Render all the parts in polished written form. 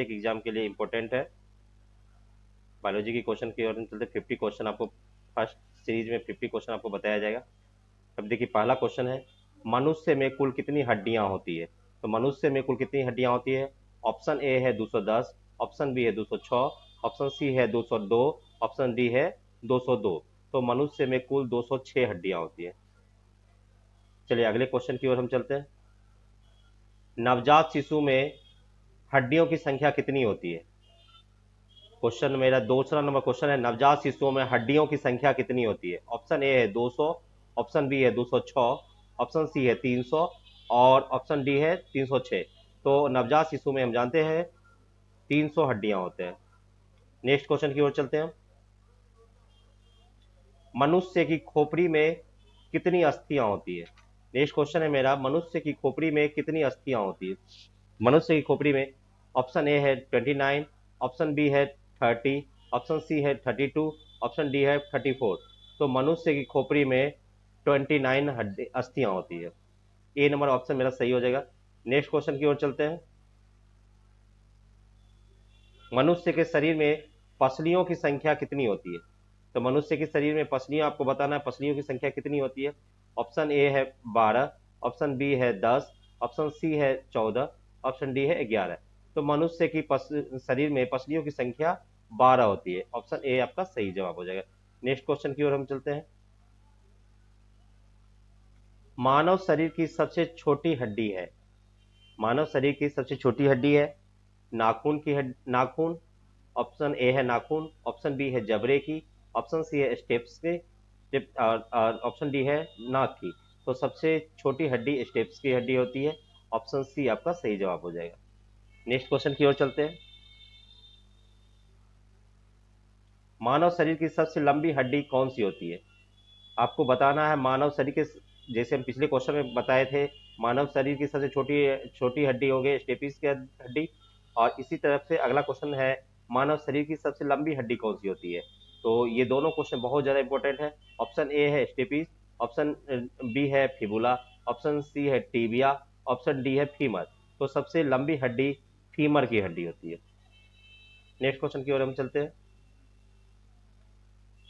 Take exam के लिए important है। बायोलॉजी की क्वेश्चन की ओर हम चलते 50 क्वेश्चन आपको फर्स्ट सीरीज में 50 क्वेश्चन आपको बताया जाएगा। अब देखिए पहला क्वेश्चन है, मनुष्य में कुल कितनी हड्डियां होती है? तो मनुष्य में कुल कितनी हड्डियां होती है? ऑप्शन ए है 210, ऑप्शन बी है 206, ऑप्शन सी है 202, ऑप्शन डी है 202। तो मनुष्य में कुल 206 हड्डियां होती है। चलिए अगले क्वेश्चन की ओर हम चलते हैं। नवजात शिशु में हड्डियों की संख्या कितनी होती है? क्वेश्चन मेरा दूसरा नंबर क्वेश्चन है, नवजात शिशुओं में हड्डियों की संख्या कितनी होती है? ऑप्शन ए है 200, ऑप्शन बी है 206, ऑप्शन सी है 300 और ऑप्शन डी है 306। तो नवजात शिशु में हम जानते हैं 300 हड्डियां होते हैं। नेक्स्ट क्वेश्चन की ओर चलते हैं। मनुष्य की खोपड़ी में कितनी अस्थियां होती है? नेक्स्ट क्वेश्चन है मेरा, मनुष्य की खोपड़ी में कितनी अस्थियां होती है? मनुष्य की खोपड़ी में ऑप्शन ए है 29, ऑप्शन बी है 30, ऑप्शन सी है 32, ऑप्शन डी है 34। तो मनुष्य की खोपड़ी में 29 हड्डी अस्थियां होती है। ए नंबर ऑप्शन मेरा सही हो जाएगा। नेक्स्ट क्वेश्चन की ओर चलते हैं। मनुष्य के शरीर में पसलियों की संख्या कितनी होती है? तो मनुष्य के शरीर में पसलियां आपको बताना है, पसलियों की संख्या कितनी होती है? ऑप्शन ए है 12, ऑप्शन बी है 10, ऑप्शन सी है 14, ऑप्शन डी है 11। तो मनुष्य की शरीर में पसलियों की संख्या 12 होती है। ऑप्शन ए आपका सही जवाब हो जाएगा। नेक्स्ट क्वेश्चन की ओर हम चलते हैं। मानव शरीर की सबसे छोटी हड्डी है, मानव शरीर की सबसे छोटी हड्डी है नाखून की नाखून। ऑप्शन ए है नाखून, ऑप्शन बी है जबड़े की, ऑप्शन सी है स्टेप्स के और ऑप्शन डी है नाक की। तो सबसे छोटी हड्डी स्टेप्स की हड्डी होती है। ऑप्शन सी आपका सही जवाब हो जाएगा। नेक्स्ट क्वेश्चन की ओर चलते हैं। मानव शरीर की सबसे लंबी हड्डी कौन सी होती है? आपको बताना है मानव शरीर के, जैसे हम पिछले क्वेश्चन में बताए थे, मानव शरीर की सबसे छोटी छोटी हड्डी हो गई स्टेपिस की हड्डी। और इसी तरफ से अगला क्वेश्चन है, मानव शरीर की सबसे लंबी हड्डी कौन सी होती है? तो ये दोनों क्वेश्चन बहुत ज़्यादा इंपॉर्टेंट है। ऑप्शन ए है स्टेपिस, ऑप्शन बी है फिबुला, ऑप्शन सी है टीबिया, ऑप्शन डी है फीमर। तो सबसे लंबी हड्डी फीमर की हड्डी होती है। नेक्स्ट क्वेश्चन की ओर हम चलते हैं।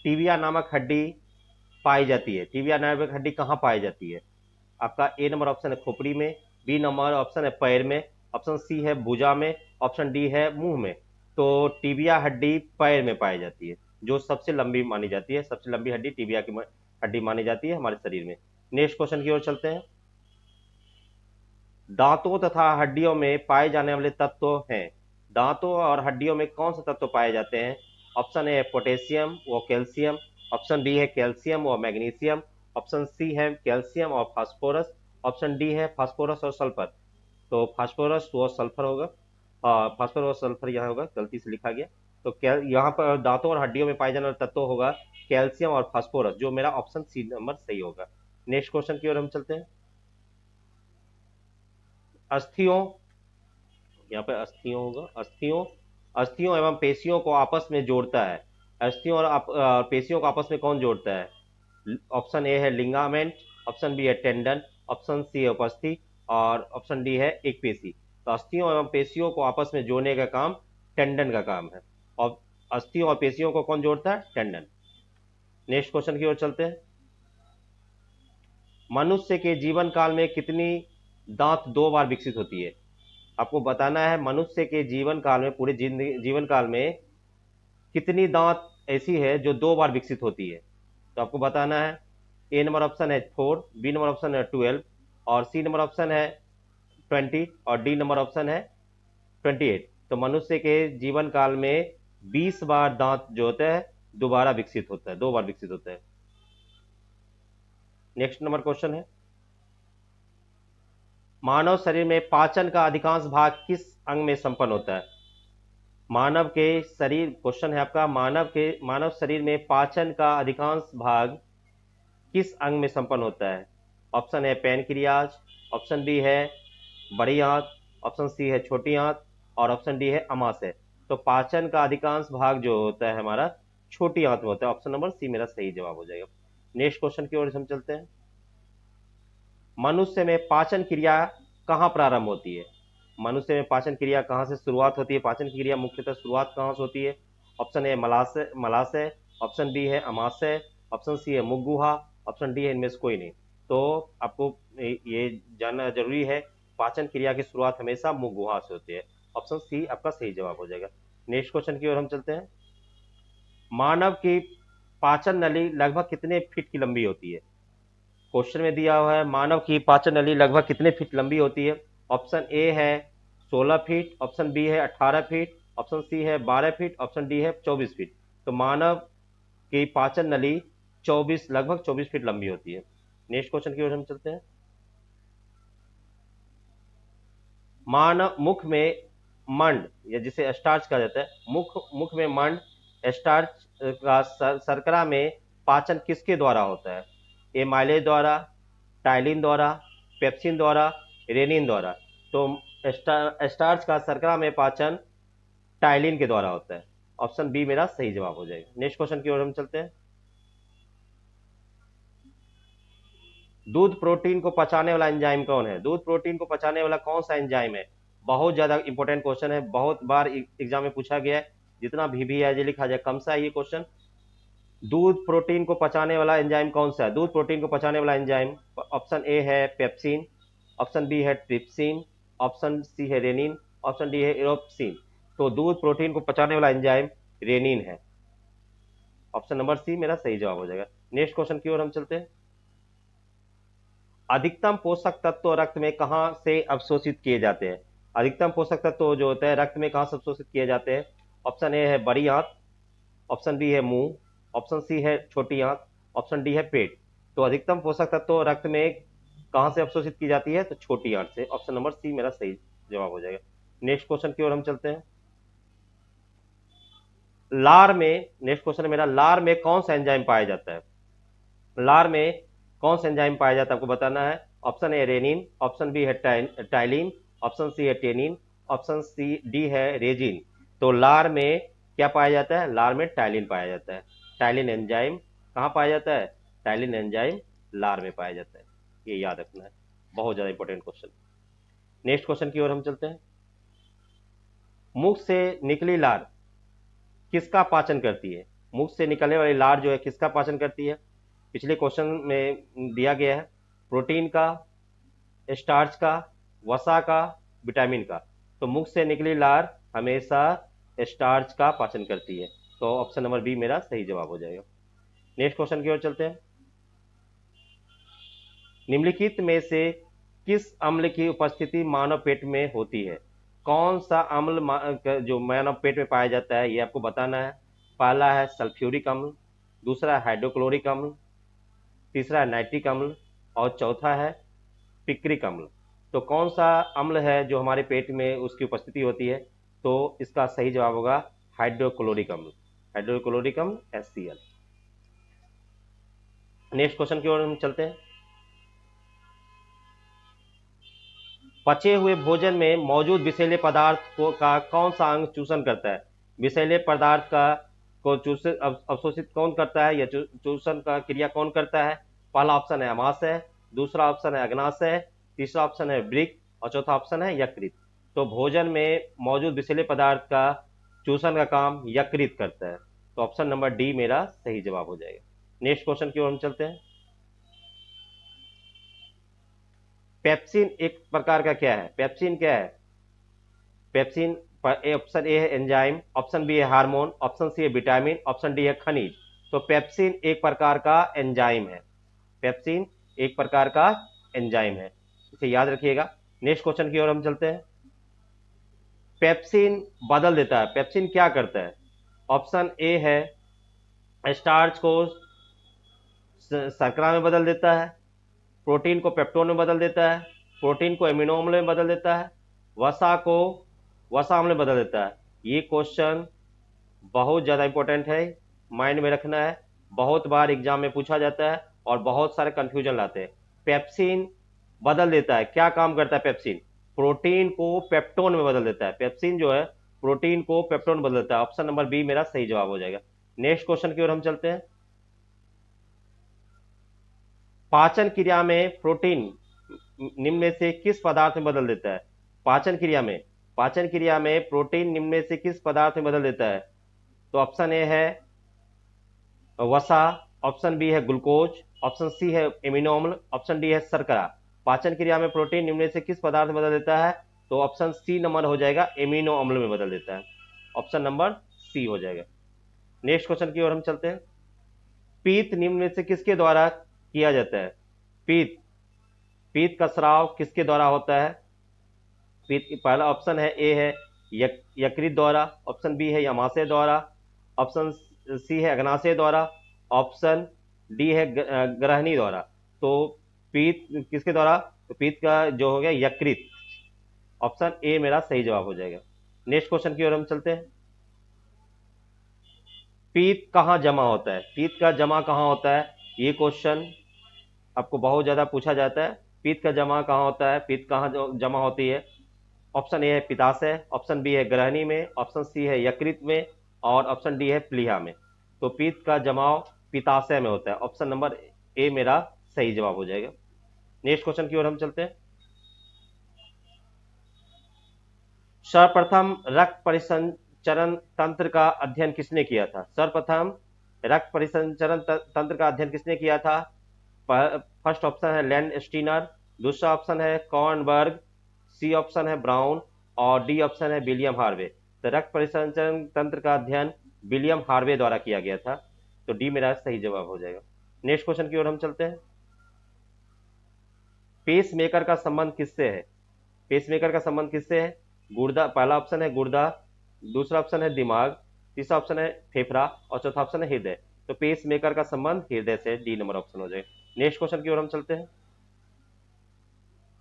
टीबिया नामक हड्डी पाई जाती है, टीबिया नामक हड्डी कहाँ पाई जाती है? आपका ए नंबर ऑप्शन है खोपड़ी में, बी नंबर ऑप्शन है पैर में, ऑप्शन सी है भुजा में, ऑप्शन डी है मुंह में। तो टीबिया हड्डी पैर में पाई जाती है, जो सबसे लंबी मानी जाती है। सबसे लंबी हड्डी टीबिया की हड्डी मानी जाती है हमारे शरीर में। नेक्स्ट क्वेश्चन की ओर चलते हैं। दांतों तथा हड्डियों में पाए जाने वाले तत्व हैं, दांतों और हड्डियों में कौन से तत्व पाए जाते हैं? ऑप्शन ए है पोटेशियम व कैल्शियम, ऑप्शन बी है कैल्शियम व मैग्नीशियम, ऑप्शन सी है कैल्शियम और फास्फोरस, ऑप्शन डी है फास्फोरस और सल्फर। तो फास्फोरस व सल्फर होगा, फास्फोरस और सल्फर यहाँ होगा, गलती से लिखा गया। तो यहाँ पर दांतों और हड्डियों में पाए जाने वाला तत्व होगा कैल्शियम और फास्फोरस, जो मेरा ऑप्शन सी नंबर सही होगा। नेक्स्ट क्वेश्चन की ओर हम चलते हैं। अस्थियों, यहाँ पे अस्थियों होगा, अस्थियों अस्थियों एवं पेशियों को आपस में जोड़ता है। अस्थियों और पेशियों को आपस में कौन जोड़ता है? ऑप्शन ए है लिगामेंट, ऑप्शन बी है टेंडन, ऑप्शन सी है उपस्थि और ऑप्शन डी है एक पेशी। तो अस्थियों एवं पेशियों को आपस में जोड़ने का काम टेंडन का काम है। और अस्थियों और पेशियों को कौन जोड़ता है? टेंडन। नेक्स्ट क्वेश्चन की ओर चलते हैं। मनुष्य के जीवन काल में कितनी दांत 2 बार विकसित होती है? आपको बताना है मनुष्य के जीवन काल में, पूरे जीवन काल में कितनी दांत ऐसी है जो 2 बार विकसित होती है? तो आपको बताना है। ए नंबर ऑप्शन है 4, बी नंबर ऑप्शन है 12 और सी नंबर ऑप्शन है 20 और डी नंबर ऑप्शन है 28। तो मनुष्य के जीवन काल में 20 बार दांत जो होता है दोबारा विकसित होता है, 2 बार विकसित होता है। नेक्स्ट नंबर क्वेश्चन है, मानव शरीर में पाचन का अधिकांश भाग किस अंग में संपन्न होता है? मानव के शरीर, क्वेश्चन है आपका, मानव शरीर में पाचन का अधिकांश भाग किस अंग में संपन्न होता है? ऑप्शन है पैनक्रियाज, ऑप्शन बी है बड़ी आंत, ऑप्शन सी है छोटी आंत और ऑप्शन डी है अमाशय। तो पाचन का अधिकांश भाग जो होता है हमारा छोटी आंत में होता है। ऑप्शन नंबर सी मेरा सही जवाब हो जाएगा। नेक्स्ट क्वेश्चन की ओर हम चलते हैं। मनुष्य में पाचन क्रिया कहाँ प्रारंभ होती है? मनुष्य में पाचन क्रिया कहाँ से शुरुआत होती है? पाचन की क्रिया मुख्यतः शुरुआत कहाँ से होती है? ऑप्शन ए मलाशय, ऑप्शन बी है अमाशय, ऑप्शन सी है मुख गुहा, ऑप्शन डी है इनमें से कोई नहीं। तो आपको ये जानना जरूरी है, पाचन क्रिया की शुरुआत हमेशा मुख गुहा से होती है। ऑप्शन सी आपका सही जवाब हो जाएगा। नेक्स्ट क्वेश्चन की ओर हम चलते हैं। मानव की पाचन नली लगभग कितने फीट की लंबी होती है? क्वेश्चन में दिया हुआ है मानव की पाचन नली लगभग कितने फीट लंबी होती है। ऑप्शन ए है 16 फीट, ऑप्शन बी है 18 फीट, ऑप्शन सी है 12 फीट, ऑप्शन डी है 24 फीट। तो मानव की पाचन नली 24 लगभग 24 फीट लंबी होती है। नेक्स्ट क्वेश्चन की ओर हम चलते हैं। मानव मुख में मंड या जिसे स्टार्च कहा जाता है, मुख में मंड स्टार्च का शर्करा में पाचन किसके द्वारा होता है? एमाइलेज द्वारा, टाइलिन द्वारा, पेप्सिन द्वारा, रेनिन द्वारा। तो स्टार्च का शर्करा में पाचन टाइलिन के द्वारा होता है। ऑप्शन बी मेरा सही जवाब हो जाएगा। नेक्स्ट क्वेश्चन की ओर हम चलते हैं। दूध प्रोटीन को पचाने वाला एंजाइम कौन है? दूध प्रोटीन को पचाने वाला कौन सा एंजाइम है? बहुत ज्यादा इंपॉर्टेंट क्वेश्चन है, बहुत बार एग्जाम में पूछा गया है। जितना भी है लिखा जाए कम सा है ये क्वेश्चन। दूध प्रोटीन को पचाने वाला एंजाइम कौन सा है? दूध प्रोटीन को पचाने वाला एंजाइम, ऑप्शन ए है पेप्सिन, ऑप्शन बी है ट्रिप्सिन, ऑप्शन सी है रेनिन, ऑप्शन डी है इरोप्सिन। तो दूध प्रोटीन को पचाने वाला एंजाइम रेनिन है। ऑप्शन नंबर सी मेरा सही जवाब हो जाएगा। नेक्स्ट क्वेश्चन की ओर हम चलते हैं। अधिकतम पोषक तत्व रक्त में कहां से अवशोषित किए जाते हैं? अधिकतम पोषक तत्व जो होते हैं रक्त में कहां से अवशोषित किए जाते हैं? ऑप्शन ए है बड़ी आंत, ऑप्शन बी है मुंह, ऑप्शन सी है छोटी आंत, ऑप्शन डी है पेट। तो अधिकतम पोषक तत्व रक्त में कहां से अवशोषित की जाती है? तो छोटी आंत से। ऑप्शन नंबर सी मेरा सही जवाब हो जाएगा। नेक्स्ट क्वेश्चन की ओर हम चलते हैं। लार में, नेक्स्ट क्वेश्चन है मेरा, लार में कौन सा एंजाइम पाया जाता है? लार में कौन सा एंजाइम पाया जाता है आपको बताना है। Option A rennin, option B है टाइलिन, ऑप्शन सी है टेनिन, ऑप्शन सी डी है रेजिन। तो लार में क्या पाया जाता है? लार में टाइलिन पाया जाता है। टाइलिन एंजाइम कहाँ पाया जाता है? टाइलिन एंजाइम लार में पाया जाता है। ये याद रखना है, बहुत ज्यादा इंपॉर्टेंट क्वेश्चन। नेक्स्ट क्वेश्चन की ओर हम चलते हैं। मुख से निकली लार किसका पाचन करती है? मुख से निकलने वाली लार जो है किसका पाचन करती है? पिछले क्वेश्चन में दिया गया है प्रोटीन का, स्टार्च का, वसा का, विटामिन का। तो मुख से निकली लार हमेशा स्टार्च का पाचन करती है। तो ऑप्शन नंबर बी मेरा सही जवाब हो जाएगा। नेक्स्ट क्वेश्चन की ओर चलते हैं। निम्नलिखित में से किस अम्ल की उपस्थिति मानव पेट में होती है? कौन सा अम्ल जो मानव पेट में पाया जाता है ये आपको बताना है। पहला है सल्फ्यूरिक अम्ल, दूसरा हाइड्रोक्लोरिक अम्ल, तीसरा है नाइट्रिक अम्ल और चौथा है पिक्रिक अम्ल। तो कौन सा अम्ल है जो हमारे पेट में उसकी उपस्थिति होती है? तो इसका सही जवाब होगा हाइड्रोक्लोरिक अम्ल। हाइड्रोक्लोरिक अम्ल HCl। नेक्स्ट क्वेश्चन की ओर हम चलते हैं। पचे हुए भोजन में मौजूद विषैले पदार्थ का कौन सा अंग चूषण करता है? विषैले पदार्थ का को अवशोषित कौन करता है या चूषण का क्रिया कौन करता है? पहला ऑप्शन है अमाशय, दूसरा ऑप्शन है अग्नाशय, तीसरा ऑप्शन है वृक्क और चौथा ऑप्शन है यकृत। तो भोजन में मौजूद विषैले पदार्थ का चूषण का काम यकृत करता है। तो ऑप्शन नंबर डी मेरा सही जवाब हो जाएगा। नेक्स्ट क्वेश्चन की ओर हम चलते हैं। पेप्सिन एक प्रकार का क्या है? पेप्सिन क्या है? पेप्सिन ऑप्शन ए है एंजाइम, ऑप्शन बी है हार्मोन, ऑप्शन सी है विटामिन, ऑप्शन डी है खनिज। तो पेप्सिन एक प्रकार का एंजाइम है। पेप्सिन एक प्रकार का एंजाइम है, इसे याद रखिएगा। नेक्स्ट क्वेश्चन की ओर हम चलते हैं। पेप्सिन बदल देता है, पेप्सिन क्या करता है? ऑप्शन ए है स्टार्च को शर्करा में बदल देता है, प्रोटीन को पेप्टोन में बदल देता है, प्रोटीन को एमिनो अम्ल में बदल देता है, वसा को वसा अम्ल में बदल देता है। ये क्वेश्चन बहुत ज़्यादा इंपॉर्टेंट है, माइंड में रखना है। बहुत बार एग्जाम में पूछा जाता है और बहुत सारे कंफ्यूजन लाते हैं। पेप्सिन बदल देता है, क्या काम करता है पेप्सिन? प्रोटीन को पेप्टोन में बदल देता है। पेप्सिन जो है प्रोटीन को पेप्टोन में बदल देता है। ऑप्शन नंबर बी मेरा सही जवाब हो जाएगा। नेक्स्ट क्वेश्चन की ओर हम चलते हैं। पाचन क्रिया में प्रोटीन निम्न में से किस पदार्थ में बदल देता है? पाचन क्रिया में प्रोटीन निम्न में से किस पदार्थ में बदल देता है? तो ऑप्शन ए है वसा, ऑप्शन बी है ग्लूकोज, ऑप्शन सी है एमिनो अम्ल, ऑप्शन डी है शर्करा। पाचन क्रिया में प्रोटीन निम्न में से किस पदार्थ में बदल देता है? तो ऑप्शन सी नंबर हो जाएगा, एमिनो अम्ल में बदल देता है। ऑप्शन नंबर सी हो जाएगा। नेक्स्ट क्वेश्चन की ओर हम चलते हैं। पीत निम्न में से किसके द्वारा किया जाता है? पीत पीत का स्राव किसके द्वारा होता है? पीत पहला ऑप्शन है ए है यकृत द्वारा, ऑप्शन बी है यमाशय द्वारा, ऑप्शन सी है अग्नाशय द्वारा, ऑप्शन डी है ग्रहणी द्वारा। तो पीत किसके द्वारा? तो पीत का जो हो गया यकृत। ऑप्शन ए मेरा सही जवाब हो जाएगा। नेक्स्ट क्वेश्चन की ओर हम चलते हैं। पीत कहाँ जमा होता है? पीत का जमा कहाँ होता है? ये क्वेश्चन आपको बहुत ज्यादा पूछा जाता है। पीत का जमा कहाँ होता है? पीत कहाँ जमा होती है? ऑप्शन ए है पित्ताशय, ऑप्शन बी है ग्रहणी में, ऑप्शन सी है यकृत में, और ऑप्शन डी है प्लीहा में। तो पीत का जमाव पित्ताशय में होता है। ऑप्शन नंबर ए मेरा सही जवाब हो जाएगा। नेक्स्ट क्वेश्चन की ओर हम चलते हैं। सर्वप्रथम रक्त परिसंचरण तंत्र का अध्ययन किसने किया था? सर्वप्रथम रक्त परिसंचरण तंत्र का अध्ययन किसने किया था? फर्स्ट ऑप्शन है लैंड स्टीनर, दूसरा ऑप्शन है कॉर्नबर्ग, सी ऑप्शन है ब्राउन, और डी ऑप्शन है विलियम हार्वे। तो रक्त परिसंचरण तंत्र का अध्ययन विलियम हार्वे द्वारा किया गया था। तो डी मेरा सही जवाब हो जाएगा। नेक्स्ट क्वेश्चन की ओर हम चलते हैं। पेस मेकर का संबंध किससे है? पेस मेकर का संबंध किससे है? गुर्दा, पहला ऑप्शन है गुर्दा, दूसरा ऑप्शन है दिमाग, तीसरा ऑप्शन है फेफड़ा, और चौथा ऑप्शन है हृदय। तो पेस मेकर का संबंध हृदय से, डी नंबर ऑप्शन हो जाएगा। नेक्स्ट क्वेश्चन की ओर हम चलते हैं।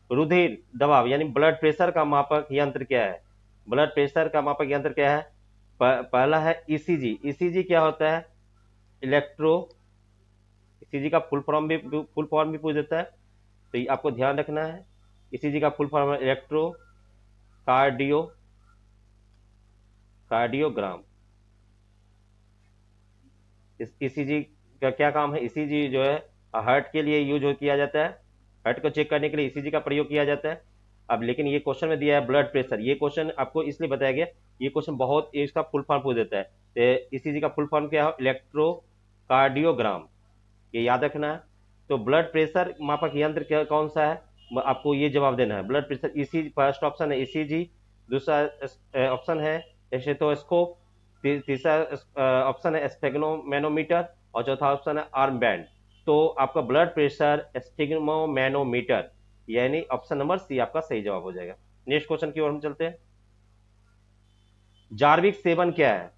रुधिर दबाव यानी ब्लड प्रेशर का मापक यंत्र क्या है? ब्लड प्रेशर का मापक यंत्र क्या है? पहला है ईसीजी। ईसीजी क्या होता है? इलेक्ट्रो, ईसीजी का फुल फॉर्म भी पूछ देता है, तो ये आपको ध्यान रखना है। ईसीजी का फुल फॉर्म है इलेक्ट्रो कार्डियोग्राम। इस ईसीजी का क्या काम है? ईसीजी जो है हार्ट के लिए यूज किया जाता है, हार्ट को चेक करने के लिए ईसीजी का प्रयोग किया जाता है। अब लेकिन ये क्वेश्चन में दिया है ब्लड प्रेशर, ये क्वेश्चन आपको इसलिए बताया गया, ये क्वेश्चन बहुत इसका फुल फॉर्म पूछ देता है। ईसीजी का फुल फॉर्म क्या है? इलेक्ट्रोकार्डियोग्राम, ये याद रखना है। तो ब्लड प्रेशर मापक यंत्र क्या कौन सा है? आपको ये जवाब देना है। Blood pressure ECG, first option है ईसीजी, दूसरा ऑप्शन है स्टेथोस्कोप, तीसरा ऑप्शन है स्टेगनोमैनोमीटर, और चौथा ऑप्शन है आर्म बैंड। तो आपका ब्लड प्रेशर स्टेगनोमैनोमीटर, यानी ऑप्शन नंबर सी आपका सही जवाब हो जाएगा। नेक्स्ट क्वेश्चन की ओर हम चलते हैं। जार्विक सेवन क्या है?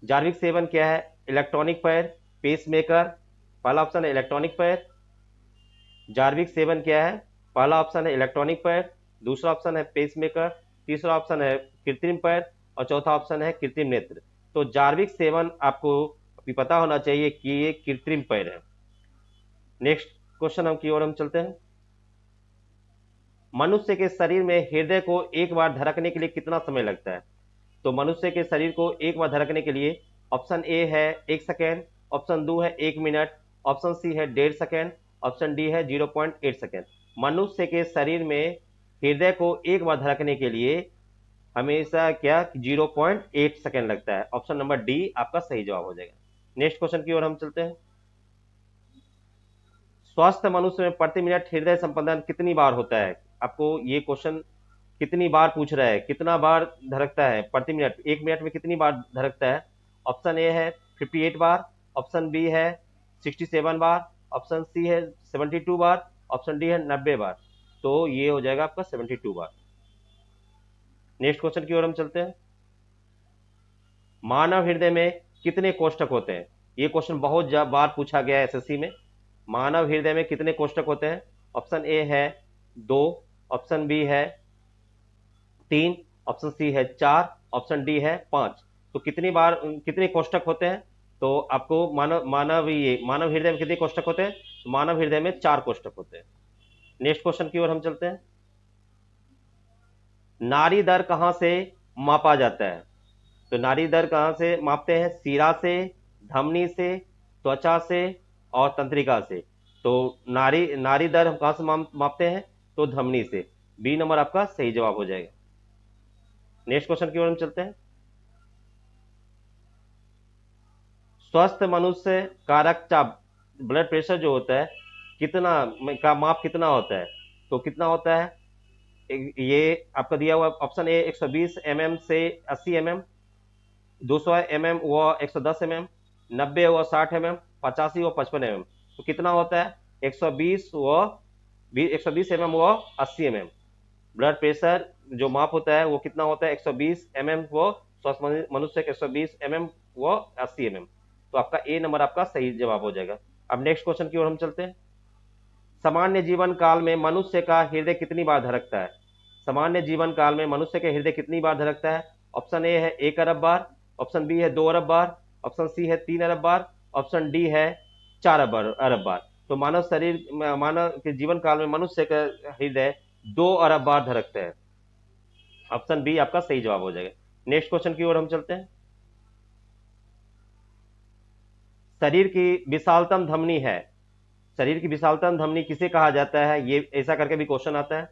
जार्विक सेवन क्या है? इलेक्ट्रॉनिक पैर, पेसमेकर। पहला ऑप्शन है इलेक्ट्रॉनिक पैर। जार्विक सेवन क्या है? पहला ऑप्शन है इलेक्ट्रॉनिक पैर, दूसरा ऑप्शन है पेसमेकर, तीसरा ऑप्शन है कृत्रिम पैर, और चौथा ऑप्शन है कृत्रिम नेत्र। तो जार्विक सेवन आपको भी पता होना चाहिए कि ये कृत्रिम पैर है। नेक्स्ट क्वेश्चन की ओर हम चलते हैं। मनुष्य के शरीर में हृदय को एक बार धड़कने के लिए कितना समय लगता है? तो मनुष्य के शरीर को एक बार धड़कने के लिए ऑप्शन ए है 1 सेकेंड, ऑप्शन 2 है 1 मिनट, ऑप्शन सी है 1.5 सेकेंड, ऑप्शन डी है 0.8 सेकेंड। मनुष्य के शरीर में हृदय को एक बार धड़कने के लिए हमेशा क्या 0.8 सेकेंड लगता है। ऑप्शन नंबर डी आपका सही जवाब हो जाएगा। नेक्स्ट क्वेश्चन की ओर हम चलते हैं। स्वस्थ मनुष्य में प्रति मिनट हृदय संपंदन कितनी बार होता है? आपको ये क्वेश्चन कितनी बार पूछ रहा है, कितना बार धड़कता है प्रति मिनट, 1 मिनट में कितनी बार धड़कता है? ऑप्शन ए है 58 बार, ऑप्शन बी है 67 बार, ऑप्शन सी है 72 बार, ऑप्शन डी है 90 बार। तो ये हो जाएगा आपका 72 बार। नेक्स्ट क्वेश्चन की ओर हम चलते हैं। मानव हृदय में कितने कोष्ठक होते हैं? ये क्वेश्चन बहुत बार पूछा गया है एसएससी में। मानव हृदय में कितने कोष्ठक होते हैं? ऑप्शन ए है 2, ऑप्शन बी है 3, ऑप्शन सी है 4, ऑप्शन डी है 5। तो कितने कोष्ठक होते हैं? तो आपको मानव हृदय में कितने कोष्ठक होते हैं? तो मानव हृदय में 4 कोष्ठक होते हैं। नेक्स्ट क्वेश्चन की ओर हम चलते हैं। नाड़ी दर कहां से मापा जाता है? तो नाड़ी दर कहां से मापते हैं? सीरा से, धमनी से, त्वचा से, और तंत्रिका से। तो नाड़ी दर हम कहां से मापते हैं? तो धमनी से। बी नंबर आपका सही जवाब हो जाएगा। नेक्स्ट क्वेश्चन की ओर हम चलते हैं। स्वस्थ मनुष्य का रक्तचाप, ब्लड प्रेशर जो होता है, कितना का माप कितना होता है? तो कितना होता है? ये आपका दिया हुआ ऑप्शन ए 120 mm से 80 mm, 200 mm व 110 mm, 90 व 60 mm, 85 व 55 mm। तो कितना होता है? 120 व 120 mm व 80 mm। ब्लड प्रेशर जो माप होता है वो कितना होता है? 120 mm व स्वस्थ मनुष्य के 120 mm व 80 mm। तो आपका ए नंबर आपका सही जवाब हो जाएगा। अब नेक्स्ट क्वेश्चन की ओर हम चलते हैं। सामान्य जीवन काल में मनुष्य का हृदय कितनी बार धड़कता है? सामान्य जीवन काल में मनुष्य के हृदय कितनी बार धड़कता है? ऑप्शन ए है 1 अरब बार, ऑप्शन बी है 2 अरब बार, ऑप्शन सी है 3 अरब बार, ऑप्शन डी है 4 अरब बार। तो मानव के जीवन काल में मनुष्य का हृदय 2 अरब बार धड़कता है। ऑप्शन बी आपका सही जवाब हो जाएगा। नेक्स्ट क्वेश्चन की ओर हम चलते हैं। शरीर की विशालतम धमनी है, शरीर की विशालतम धमनी किसे कहा जाता है? ये ऐसा करके भी क्वेश्चन आता है।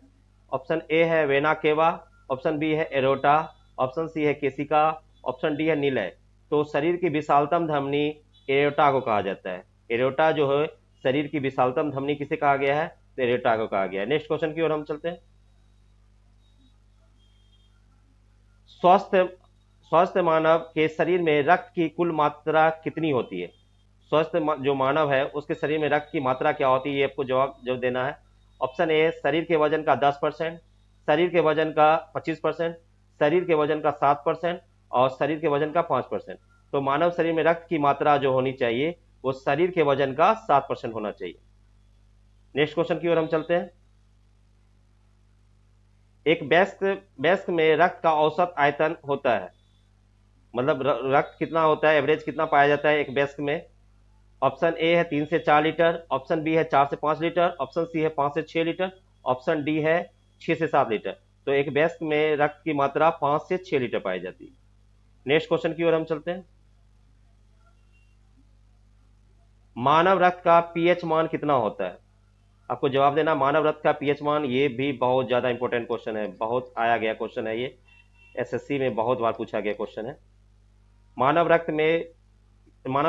ऑप्शन ए है वेना केवा, ऑप्शन बी है एरोटा, ऑप्शन सी है केसिका, ऑप्शन डी है निलय। तो शरीर की विशालतम धमनी एरोटा को कहा जाता है। एरोटा जो है शरीर की विशालतम धमनी किसे कहा गया है? तो एरोटा को कहा गया है। नेक्स्ट क्वेश्चन की ओर हम चलते हैं। स्वस्थ स्वस्थ मानव के शरीर में रक्त की कुल मात्रा कितनी होती है? स्वस्थ जो मानव है उसके शरीर में रक्त की मात्रा क्या होती है? ये आपको जवाब देना है। ऑप्शन ए शरीर के वजन का 10%, शरीर के वजन का 25%, शरीर के वजन का 7% और शरीर के वजन का 5%। तो मानव शरीर में रक्त की मात्रा जो होनी चाहिए वो शरीर के वजन का 7% होना चाहिए। नेक्स्ट क्वेश्चन की ओर हम चलते हैं। एक वयस्क वयस्क में रक्त का औसत आयतन होता है, मतलब रक्त कितना होता है, एवरेज कितना पाया जाता है एक वयस्क में? ऑप्शन ए है 3 से 4 लीटर, ऑप्शन बी है 4 से 5 लीटर, ऑप्शन सी है 5 से 6 लीटर, ऑप्शन डी है 6 से 7 लीटर। तो एक वयस्क में रक्त की मात्रा 5 से 6 लीटर पाई जाती है। नेक्स्ट क्वेश्चन की ओर हम चलते हैं। मानव रक्त का पीएच मान कितना होता है? आपको जवाब देना मानव रक्त का पीएच मान। ये भी बहुत ज्यादा इंपॉर्टेंट क्वेश्चन है, बहुत आया गया क्वेश्चन है ये, एसएससी में बहुत बार पूछा गया क्वेश्चन है। मानव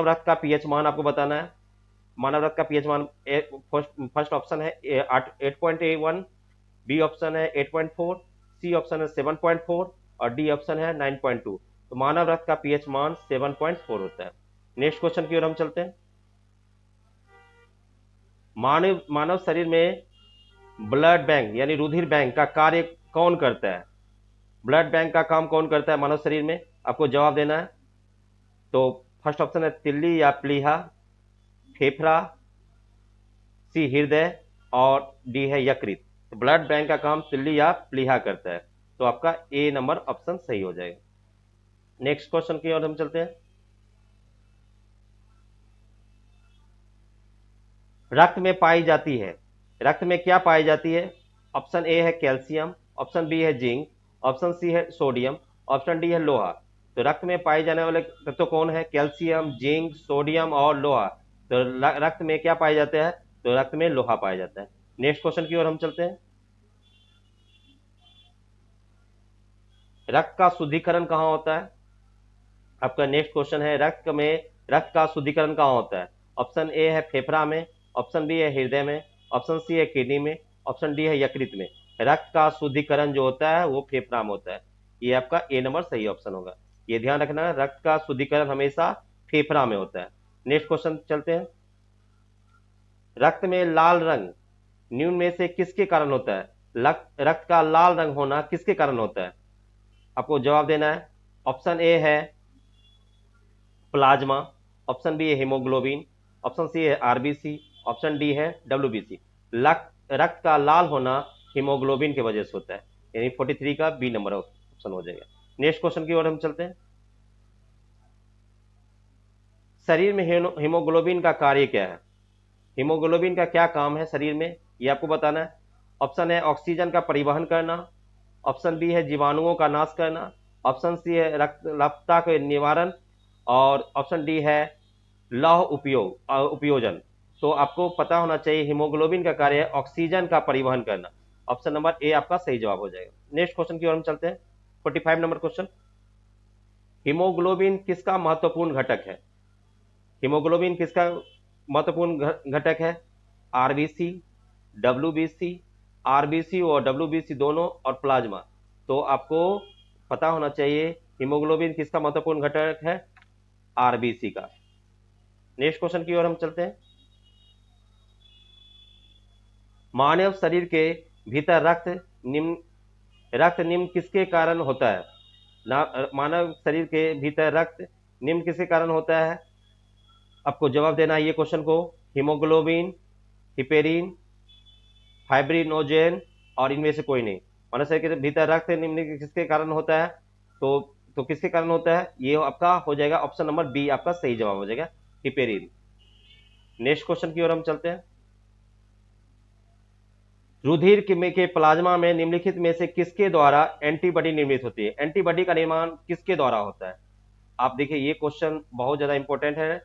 रक्त का पीएच मान आपको बताना है। मानव रक्त का पीएच मान फर्स्ट ऑप्शन है 8.1, बी ऑप्शन है 8.4, सी ऑप्शन है 7.4 और डी ऑप्शन है 9.2। तो मानव रक्त का पीएच मान 7.4 होता है। नेक्स्ट क्वेश्चन की ओर हम चलते हैं। मानव मानव शरीर में ब्लड बैंक यानी रुधिर बैंक का कार्य कौन करता है? ब्लड बैंक का काम कौन करता है मानव शरीर में? आपको जवाब देना है। तो फर्स्ट ऑप्शन है तिल्ली या प्लीहा, फेफड़ा, सी हृदय और डी है यकृत। तो ब्लड बैंक का काम तिल्ली या प्लीहा करता है। तो आपका ए नंबर ऑप्शन सही हो जाएगा। नेक्स्ट क्वेश्चन की ओर हम चलते हैं। रक्त में पाई जाती है, रक्त में क्या पाई जाती है? ऑप्शन ए है कैल्शियम, ऑप्शन बी है जिंक, ऑप्शन सी है सोडियम, ऑप्शन डी है लोहा। तो रक्त में पाए जाने वाले तत्व कौन है? कैल्शियम, जिंक, सोडियम और लोहा। तो रक्त में क्या पाए जाते हैं? तो रक्त में लोहा पाया जाता है। नेक्स्ट क्वेश्चन की ओर हम चलते हैं। रक्त का शुद्धिकरण कहाँ होता है? आपका नेक्स्ट क्वेश्चन है रक्त का शुद्धिकरण कहाँ होता है? ऑप्शन ए है फेफड़ा में, ऑप्शन बी है हृदय में, ऑप्शन सी है किडनी में, ऑप्शन डी है यकृत में। रक्त का शुद्धिकरण जो होता है वो फेफड़ा में होता है। ये आपका ए नंबर सही ऑप्शन होगा। ये ध्यान रखना, रक्त का शुद्धिकरण हमेशा फेफड़ा में होता है। नेक्स्ट क्वेश्चन चलते हैं। रक्त में लाल रंग निम्न में से किसके कारण होता है? रक्त का लाल रंग होना किसके कारण होता है? आपको जवाब देना है। ऑप्शन ए है प्लाज्मा, ऑप्शन बी है हीमोग्लोबिन, ऑप्शन सी है आरबीसी, ऑप्शन डी है डब्ल्यूबीसी। रक्त का लाल होना हीमोग्लोबिन की वजह से होता है, यानी 43 का बी नंबर ऑप्शन हो जाएगा। नेक्स्ट क्वेश्चन की ओर हम चलते हैं। शरीर में हीमोग्लोबिन का कार्य क्या है? हीमोग्लोबिन का क्या काम है शरीर में, ये आपको बताना है। ऑप्शन है ऑक्सीजन का परिवहन करना, ऑप्शन बी है जीवाणुओं का नाश करना, ऑप्शन सी है रक्तस्रावता के निवारण और ऑप्शन डी है लौह उपयोजन। तो आपको पता होना चाहिए हीमोग्लोबिन का कार्य है ऑक्सीजन का परिवहन करना। ऑप्शन नंबर ए आपका सही जवाब हो जाएगा। नेक्स्ट क्वेश्चन की ओर हम चलते हैं। 45 नंबर क्वेश्चन, हीमोग्लोबिन किसका महत्वपूर्ण घटक है? हीमोग्लोबिन किसका महत्वपूर्ण घटक है? आरबीसी, डब्ल्यूबीसी, आरबीसी और डब्ल्यूबीसी दोनों, और प्लाज्मा। तो आपको पता होना चाहिए हीमोग्लोबिन किसका महत्वपूर्ण घटक है? आरबीसी का। नेक्स्ट क्वेश्चन की ओर हम चलते हैं। मानव शरीर के भीतर रक्त निम्न किसके कारण होता है? मानव शरीर के भीतर रक्त निम्न किसके कारण होता है? आपको जवाब देना है ये क्वेश्चन को। हीमोग्लोबिन, हिपेरिन, फाइब्रिनोजेन और इनमें से कोई नहीं। मानव शरीर के भीतर रक्त निम्न किसके कारण होता है? तो किसके कारण होता है? ये आपका हो जाएगा ऑप्शन नंबर बी, आपका सही जवाब हो जाएगा, हिपेरिन। नेक्स्ट क्वेश्चन की ओर हम चलते हैं। रुधिर के प्लाज्मा में निम्नलिखित में से किसके द्वारा एंटीबॉडी निर्मित होती है? एंटीबॉडी का निर्माण किसके द्वारा होता है? आप देखिए ये क्वेश्चन बहुत ज्यादा इंपॉर्टेंट है,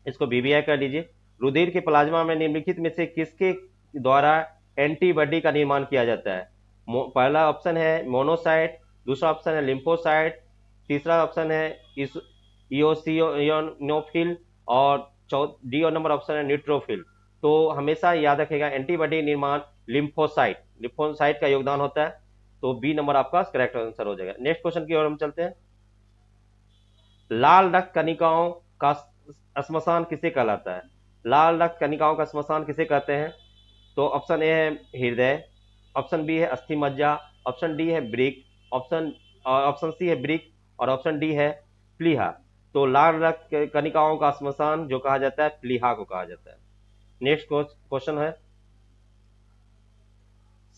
इसको बीबीआई कर लीजिए। रुधिर के प्लाज्मा में निम्नलिखित में से किसके द्वारा एंटीबॉडी का निर्माण किया जाता है? पहला ऑप्शन है मोनोसाइट, दूसरा ऑप्शन है लिम्फोसाइट, तीसरा ऑप्शन है इओसिनोफिल, और डी और नंबर ऑप्शन है न्यूट्रोफिल। तो हमेशा याद रखेगा एंटीबॉडी निर्माण लिम्फोसाइट का योगदान होता है। तो बी नंबर आपका करेक्ट आंसर हो जाएगा। नेक्स्ट क्वेश्चन की ओर हम चलते हैं। लाल रक्त कणिकाओं का श्मशान किसे कहलाता है? लाल रक्त कणिकाओं का श्मशान किसे कहते हैं? तो ऑप्शन ए है हृदय, ऑप्शन बी है अस्थि मज्जा, ऑप्शन डी है ब्रिक, ऑप्शन सी है ब्रिक, और ऑप्शन डी है प्लीहा। तो लाल रक्त कणिकाओं का श्मशान जो कहा जाता है, प्लीहा को कहा जाता है। नेक्स्ट क्वेश्चन है,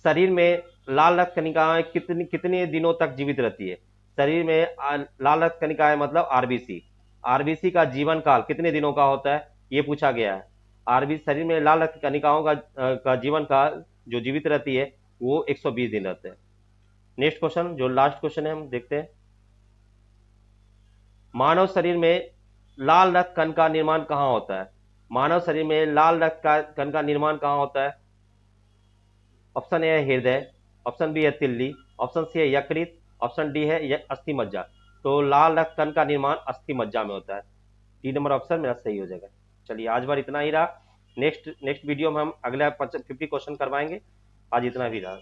शरीर में लाल रक्त कणिकाएं कितने दिनों तक जीवित रहती है? शरीर में लाल रक्त कणिकाएं मतलब आरबीसी, आरबीसी का जीवन काल कितने दिनों का होता है, ये पूछा गया है। आरबी शरीर में लाल रक्त कणिकाओं का जीवन काल जो जीवित रहती है वो 120 दिन रहते हैं। नेक्स्ट क्वेश्चन, जो लास्ट क्वेश्चन है, हम देखते हैं। मानव शरीर में लाल रक्त कण का निर्माण कहाँ होता है? मानव शरीर में लाल रक्त कण का निर्माण कहाँ होता है? ऑप्शन ए है हृदय, ऑप्शन बी है तिल्ली, ऑप्शन सी है यकृत, ऑप्शन डी है अस्थि मज्जा। तो लाल रक्त कण का निर्माण अस्थि मज्जा में होता है। डी नंबर ऑप्शन मेरा सही हो जाएगा। चलिए आज बार इतना ही रहा। नेक्स्ट वीडियो में हम अगला 50 क्वेश्चन करवाएंगे। आज इतना भी रहा।